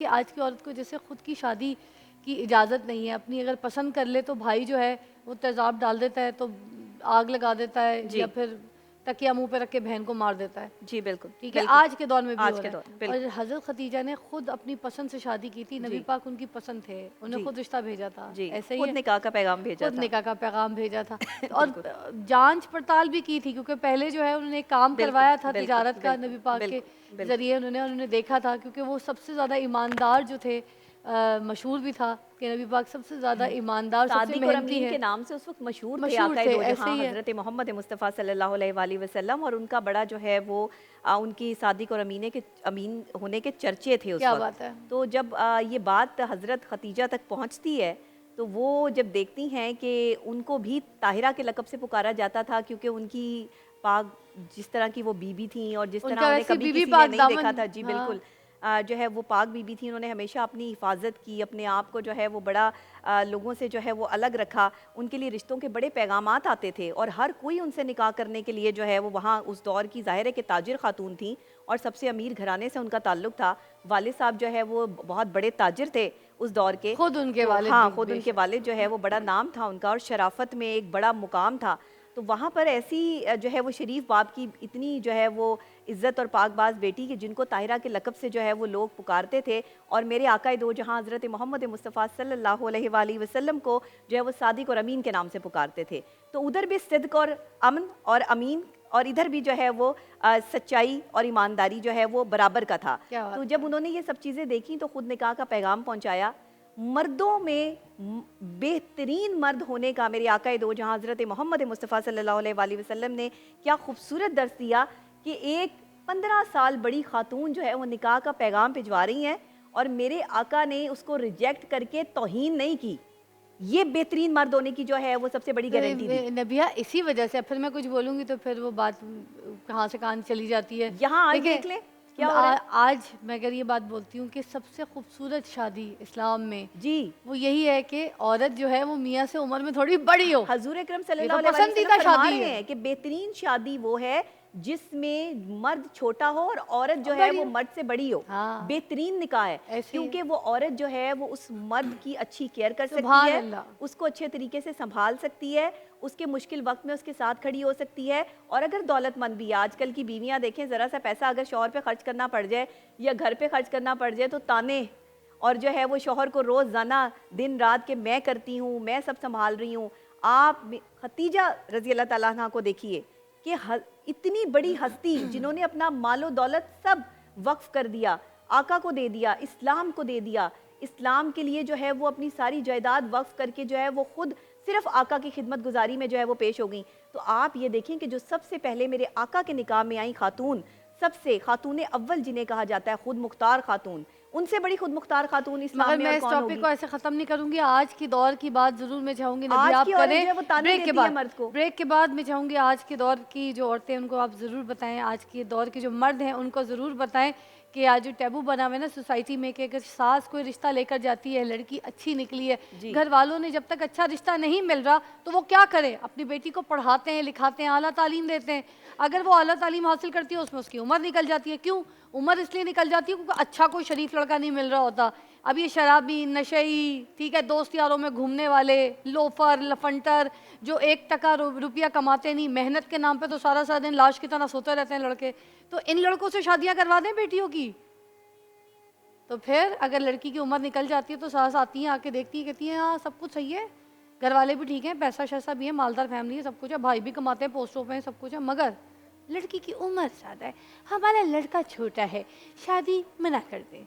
کہ آج کی عورت کو جیسے خود کی شادی کی اجازت نہیں ہے، اپنی اگر پسند کر لے تو بھائی جو ہے وہ تیزاب ڈال دیتا ہے، تو آگ لگا دیتا ہے، یا جی، پھر تکیہ منہ پہ رکھ کے بہن کو مار دیتا ہے۔ جی بالکل، ٹھیک ہے، بالکل، آج کے دور میں بھی آج ہو کے رہا دور میں، ہے۔ اور بالکل، حضرت خدیجہ نے خود اپنی پسند سے شادی کی تھی، نبی جی، پاک ان کی پسند تھے، انہیں جی، خود رشتہ بھیجا تھا، جی، ایسے ہی ہے، خود نکاح کا پیغام بھیجا خود تھا، نکاح کا پیغام بھیجا تھا۔ اور بالکل، جانچ پڑتال بھی کی تھی، کیونکہ پہلے جو ہے انہوں نے ایک کام بالکل، کروایا تھا بالکل، تجارت کا بالکل، نبی پاک کے بالکل، بالکل، ذریعے، انہوں نے دیکھا تھا، کیونکہ وہ سب سے زیادہ ایماندار جو تھے، مشہور بھی تھا کہ نبی پاک سب سے زیادہ ایماندار، سب سے صادق اور محنتی امین ہے، کے نام سے اس وقت مشہور تھے مشہور آقائے تھے، دو ایسے جہاں ہی ہے۔ حضرت محمد مصطفیٰ صلی اللہ علیہ وآلہ وسلم، اور ان کا بڑا جو ہے وہ ان کی صادق اور امین ہونے کے چرچے تھے اس کیا وقت۔ بات ہے۔ تو جب یہ بات حضرت خدیجہ تک پہنچتی ہے تو وہ جب دیکھتی ہیں کہ ان کو بھی طاہرہ کے لقب سے پکارا جاتا تھا، کیونکہ ان کی پاک جس طرح کی وہ بیوی تھیں اور جس ان طرح کا انہیں ویسے کبھی بی بی کسی نے پاک نہیں دیکھا دامن، تھا، جی ہاں، بالکل، جو ہے وہ پاک بی بی تھی، انہوں نے ہمیشہ اپنی حفاظت کی، اپنے آپ کو جو ہے وہ بڑا لوگوں سے جو ہے وہ الگ رکھا، ان کے لیے رشتوں کے بڑے پیغامات آتے تھے، اور ہر کوئی ان سے نکاح کرنے کے لیے جو ہے وہ وہاں اس دور کی ظاہر ہے کہ تاجر خاتون تھیں، اور سب سے امیر گھرانے سے ان کا تعلق تھا، والد صاحب جو ہے وہ بہت بڑے تاجر تھے اس دور کے، خود ان کے تو والد ہاں بھی خود بے ان کے شک۔ والد جو ہے وہ بڑا نام تھا ان کا، اور شرافت میں ایک بڑا مقام تھا، تو وہاں پر ایسی جو ہے وہ شریف باپ کی اتنی جو ہے وہ عزت اور پاک باز بیٹی کہ جن کو طاہرہ کے لقب سے جو ہے وہ لوگ پکارتے تھے، اور میرے آقائے دو جہاں حضرت محمد مصطفیٰ صلی اللہ علیہ وآلہ وسلم کو جو ہے وہ صادق اور امین کے نام سے پکارتے تھے، تو ادھر بھی صدق اور امن اور امین، اور ادھر بھی جو ہے وہ سچائی اور ایمانداری جو ہے وہ برابر کا تھا۔ کیا تو بات جب ہے۔ انہوں نے یہ سب چیزیں دیکھیں تو خود نکاح کا پیغام پہنچایا، مردوں میں بہترین مرد ہونے کا میرے آقائے دو جہاں حضرت محمد مصطفیٰ صلی اللہ علیہ وآلہ وسلم نے کیا خوبصورت درس دیا کہ ایک 15 سال بڑی خاتون جو ہے وہ نکاح کا پیغام بھجوا رہی ہیں، اور میرے آقا نے اس کو ریجیکٹ کر کے توہین نہیں کی، یہ بہترین مرد ہونے کی جو ہے وہ سب سے بڑی گارنٹی دی۔ نبیہ اسی وجہ سے، پھر میں کچھ بولوں گی تو پھر وہ بات کہاں سے کہاں چلی جاتی ہے۔ یہاں آج دیکھیں، دیکھ لیں کیا ہو رہا ہے، آج میں اگر یہ بات بولتی ہوں کہ سب سے خوبصورت شادی اسلام میں جی، وہ یہی ہے کہ عورت جو ہے وہ میاں سے عمر میں تھوڑی بڑی ہو، حضور اکرم صلی یہ اللہ تو علیہ وآلہ وسلم پسندیدہ فرما شادی رہے ہے، ہیں کہ بہترین شادی وہ ہے جس میں مرد چھوٹا ہو اور عورت جو ہے بڑی وہ ہو، مرد سے بڑی ہو، ہاں بہترین نکاح ہے، ایسے ہی ہے، کیونکہ وہ عورت جو ہے وہ اس مرد کی اچھی کیئر کر سکتی سبحان ہے، اللہ۔ اس کو اچھے طریقے سے سنبھال سکتی ہے، اس کے مشکل وقت میں اس کے ساتھ کھڑی ہو سکتی ہے، اور اگر دولت مند بھی ہے، آج کل کی بیویاں دیکھیں ذرا سا پیسہ اگر شوہر پہ خرچ کرنا پڑ جائے یا گھر پہ خرچ کرنا پڑ جائے تو تانے، اور جو ہے وہ شوہر کو روزانہ دن رات کہ میں کرتی ہوں، میں سب سنبھال رہی ہوں۔ آپ خدیجہ رضی اللہ تعالیٰ عنہ کو دیکھیے کہ اتنی بڑی ہستی جنہوں نے اپنا مال و دولت سب وقف کر دیا، آقا کو دے دیا، اسلام کو دے دیا، اسلام کے لیے جو ہے وہ اپنی ساری جائیداد وقف کر کے جو ہے وہ خود صرف آقا کی خدمت گزاری میں جو ہے وہ پیش ہو گئیں، تو آپ یہ دیکھیں کہ جو سب سے پہلے میرے آقا کے نکاح میں آئی خاتون، سب سے خاتون اول جنہیں کہا جاتا ہے خود مختار خاتون، ان سے بڑی خود مختار خاتون اسلام مگر میں میں اور اس کون ٹاپک ہوگی؟ کو ایسے ختم نہیں کروں گی، آج کی دور کی بات ضرور میں چاہوں گی نبی آج کی آپ عورت کریں، جو ہے وہ تانے بریک کے دیتی ہے بعد، مرد کو، بریک کے بعد میں چاہوں گی آج کے دور کی جو عورتیں ان کو آپ ضرور بتائیں، آج کے دور کے جو مرد ہیں ان کو ضرور بتائیں کہ آج جو ٹیبو بنا ہوا ہے نا سوسائٹی میں کہ اگر ساس کوئی رشتہ لے کر جاتی ہے، لڑکی اچھی نکلی ہے، جی، گھر والوں نے جب تک اچھا رشتہ نہیں مل رہا تو وہ کیا کرے، اپنی بیٹی کو پڑھاتے ہیں، لکھاتے ہیں، اعلیٰ تعلیم دیتے ہیں، اگر وہ اعلیٰ تعلیم حاصل کرتی ہے اس میں اس کی عمر نکل جاتی ہے، کیوں؟ عمر اس لیے نکل جاتی ہے کیونکہ اچھا کوئی شریف لڑکا نہیں مل رہا ہوتا، اب یہ شرابی، نشئی، ٹھیک ہے، دوست یاروں میں گھومنے والے، لوفر، لفنٹر، جو 1 ٹکا روپیہ کماتے نہیں، محنت کے نام پہ تو سارا سارا دن لاش کی طرح سوتے رہتے ہیں لڑکے، تو ان لڑکوں سے شادیاں کروا دیں بیٹیوں کی، تو پھر اگر لڑکی کی عمر نکل جاتی ہے تو ساس آتی ہیں، آ کے دیکھتی ہیں، کہتی ہیں ہاں سب کچھ صحیح ہے، گھر والے بھی ٹھیک ہیں، پیسہ شیسہ بھی ہے، مالدار فیملی ہے، سب کچھ ہے، بھائی بھی کماتے ہیں، پوسٹوں پہ ہیں، سب کچھ ہے، مگر لڑکی کی عمر زیادہ ہے، ہمارا لڑکا چھوٹا ہے، شادی منع کر دیں۔